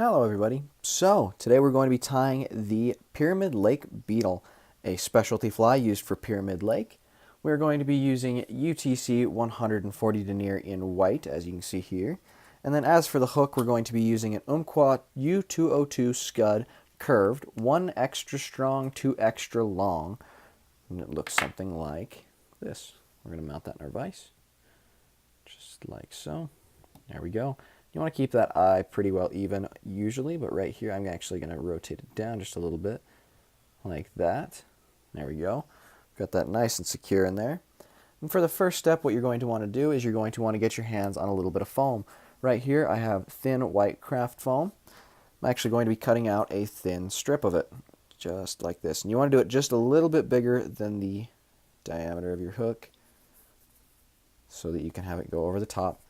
Hello everybody. So today we're going to be tying the Pyramid Lake Beetle, a specialty fly used for Pyramid Lake. We're going to be using UTC 140 denier in white, as you can see here. And then as for the hook, we're going to be using an Umpqua U202 Scud curved, 1 extra strong, 2 extra long. And it looks something like this. We're going to mount that in our vise, just like so. There we go. You want to keep that eye pretty well even usually, but right here I'm actually going to rotate it down just a little bit, like that. There we go. Got that nice and secure in there. And for the first step, what you're going to want to do is you're going to want to get your hands on a little bit of foam. Right here I have thin white craft foam. I'm actually going to be cutting out a thin strip of it, just like this. And you want to do it just a little bit bigger than the diameter of your hook so that you can have it go over the top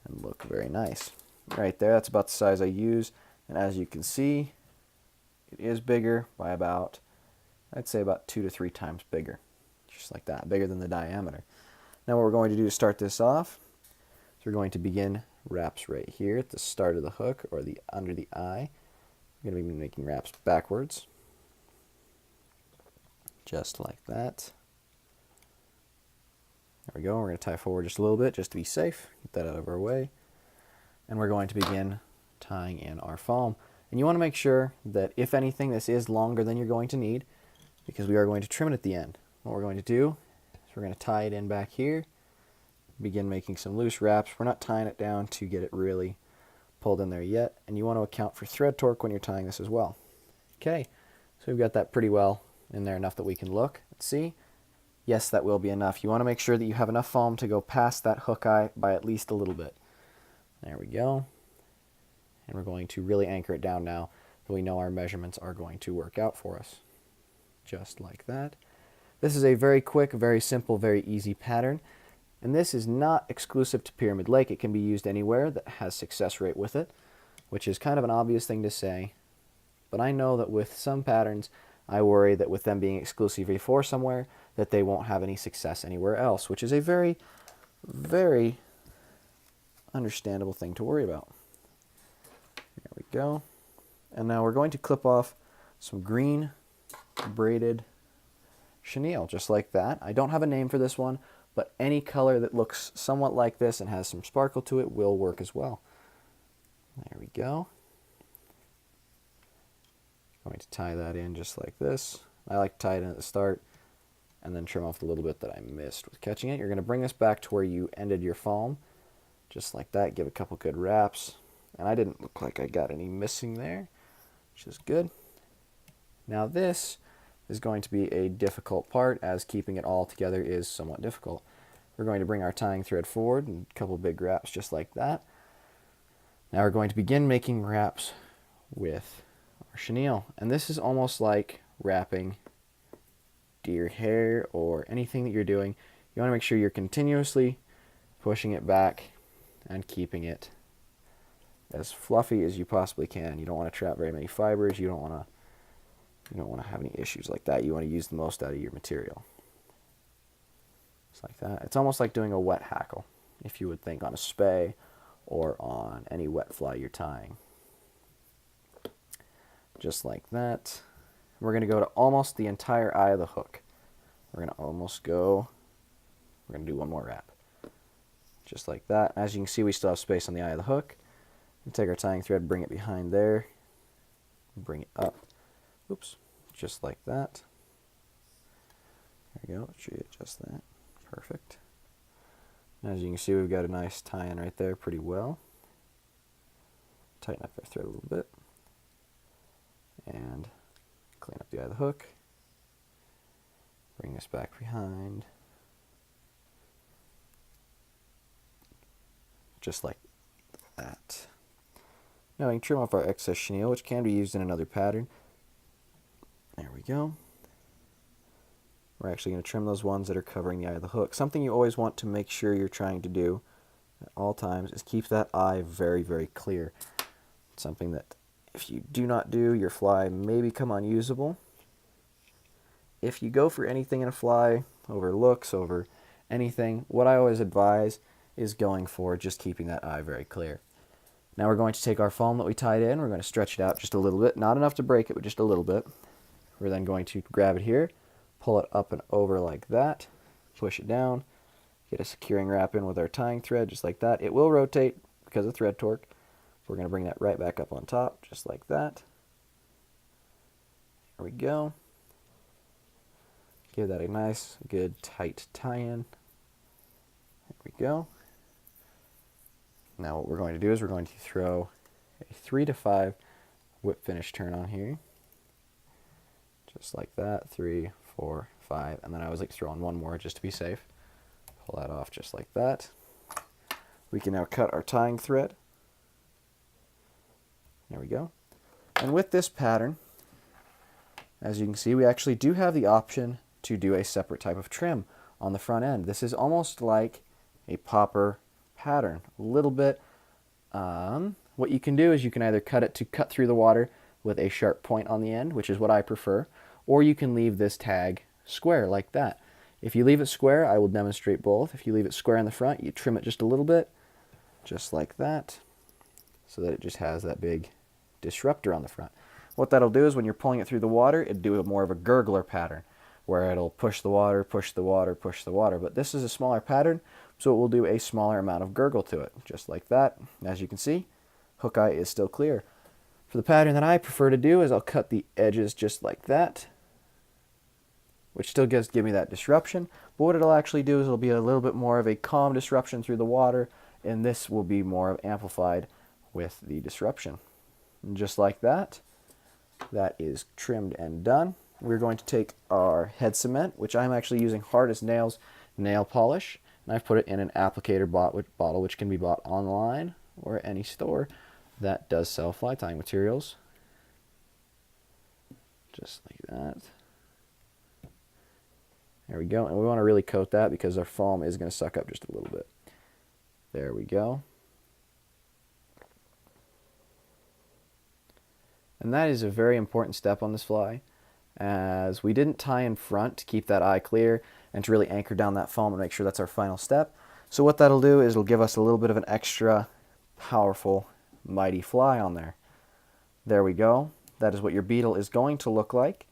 and look very nice. Right there, that's about the size I use, and as you can see, it is bigger by about, I'd say about 2 to 3 times bigger, just like that, bigger than the diameter. Now what we're going to do to start this off is we're going to begin wraps right here at the start of the hook, or the under the eye. We're going to be making wraps backwards, just like that. There we go. We're going to tie forward just a little bit just to be safe. Get that out of our way. And we're going to begin tying in our foam. And you want to make sure that, if anything, this is longer than you're going to need, because we are going to trim it at the end. What we're going to do is we're going to tie it in back here, begin making some loose wraps. We're not tying it down to get it really pulled in there yet, and you want to account for thread torque when you're tying this as well. Okay, so we've got that pretty well in there, enough that we can look and see. Yes, that will be enough. You want to make sure that you have enough foam to go past that hook eye by at least a little bit. There we go. And we're going to really anchor it down now that we know our measurements are going to work out for us. Just like that. This is a very quick, very simple, very easy pattern. And this is not exclusive to Pyramid Lake. It can be used anywhere that has success rate with it, which is kind of an obvious thing to say. But I know that with some patterns, I worry that with them being exclusively for somewhere, that they won't have any success anywhere else, which is a very, very understandable thing to worry about. There we go. And now we're going to clip off some green braided chenille, just like that. I don't have a name for this one, but any color that looks somewhat like this and has some sparkle to it will work as well. There we go. Going to tie that in just like this. I like to tie it in at the start and then trim off the little bit that I missed with catching it. You're going to bring this back to where you ended your foam, just like that. Give a couple good wraps. And I didn't look like I got any missing there, which is good. Now this is going to be a difficult part, as keeping it all together is somewhat difficult. We're going to bring our tying thread forward and a couple big wraps just like that. Now we're going to begin making wraps with our chenille. And this is almost like wrapping deer hair or anything that you're doing. You want to make sure you're continuously pushing it back and keeping it as fluffy as you possibly can. You don't want to trap very many fibers. You don't want to have any issues like that. You want to use the most out of your material. Just like that. It's almost like doing a wet hackle, if you would think, on a spay or on any wet fly you're tying. Just like that. We're going to go to almost the entire eye of the hook. We're going to do one more wrap. Just like that. As you can see, we still have space on the eye of the hook. We take our tying thread, bring it behind there, bring it up. Oops, just like that. There you go. Should adjust that. Perfect. As you can see, we've got a nice tie-in right there pretty well. Tighten up our thread a little bit. And clean up the eye of the hook. Bring this back behind. Just like that. Now we can trim off our excess chenille, which can be used in another pattern. There we go. We're actually going to trim those ones that are covering the eye of the hook. Something you always want to make sure you're trying to do at all times is keep that eye very, very clear. It's something that if you do not do, your fly may become unusable. If you go for anything in a fly, over looks, over anything, what I always advise is going for just keeping that eye very clear. Now we're going to take our foam that we tied in, we're going to stretch it out just a little bit, not enough to break it, but just a little bit. We're then going to grab it here, pull it up and over like that, push it down, get a securing wrap in with our tying thread just like that. It will rotate because of thread torque. We're going to bring that right back up on top just like that. There we go. Give that a nice, good, tight tie-in. There we go. Now what we're going to do is we're going to throw a 3 to 5 whip finish turn on here. Just like that, 3, 4, 5, and then I always like to throw on one more just to be safe. Pull that off just like that. We can now cut our tying thread. There we go. And with this pattern, as you can see, we actually do have the option to do a separate type of trim on the front end. This is almost like a popper pattern. A little bit. What you can do is you can either cut it to cut through the water with a sharp point on the end, which is what I prefer, or you can leave this tag square like that. If you leave it square, I will demonstrate both. If you leave it square in the front, you trim it just a little bit, just like that, so that it just has that big disruptor on the front. What that'll do is when you're pulling it through the water, it'll do more of a gurgler pattern, where it'll push the water, push the water, push the water. But this is a smaller pattern, so it will do a smaller amount of gurgle to it, just like that. As you can see, hook eye is still clear. For the pattern that I prefer to do is I'll cut the edges just like that, which still give me that disruption. But what it'll actually do is it'll be a little bit more of a calm disruption through the water, and this will be more amplified with the disruption. And just like that, that is trimmed and done. We're going to take our head cement, which I'm actually using Hard as Nails nail polish, and I've put it in an applicator bottle, which can be bought online or at any store that does sell fly tying materials. Just like that. There we go. And we want to really coat that because our foam is going to suck up just a little bit. There we go. And that is a very important step on this fly, as we didn't tie in front to keep that eye clear and to really anchor down that foam and make sure that's our final step. So what that'll do is it'll give us a little bit of an extra powerful, mighty fly on there. There we go. That is what your beetle is going to look like.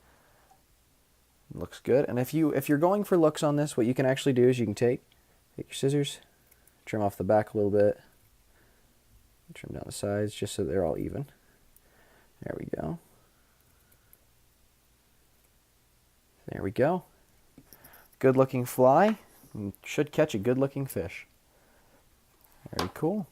Looks good. And if you're going for looks on this, what you can actually do is you can take your scissors, trim off the back a little bit, trim down the sides just so they're all even. There we go. There we go. Good looking fly. Should catch a good looking fish. Very cool.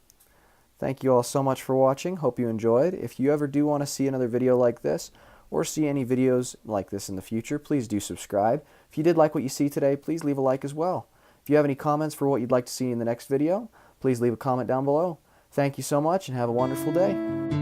Thank you all so much for watching. Hope you enjoyed. If you ever do want to see another video like this, or see any videos like this in the future, please do subscribe. If you did like what you see today, please leave a like as well. If you have any comments for what you'd like to see in the next video, please leave a comment down below. Thank you so much and have a wonderful day.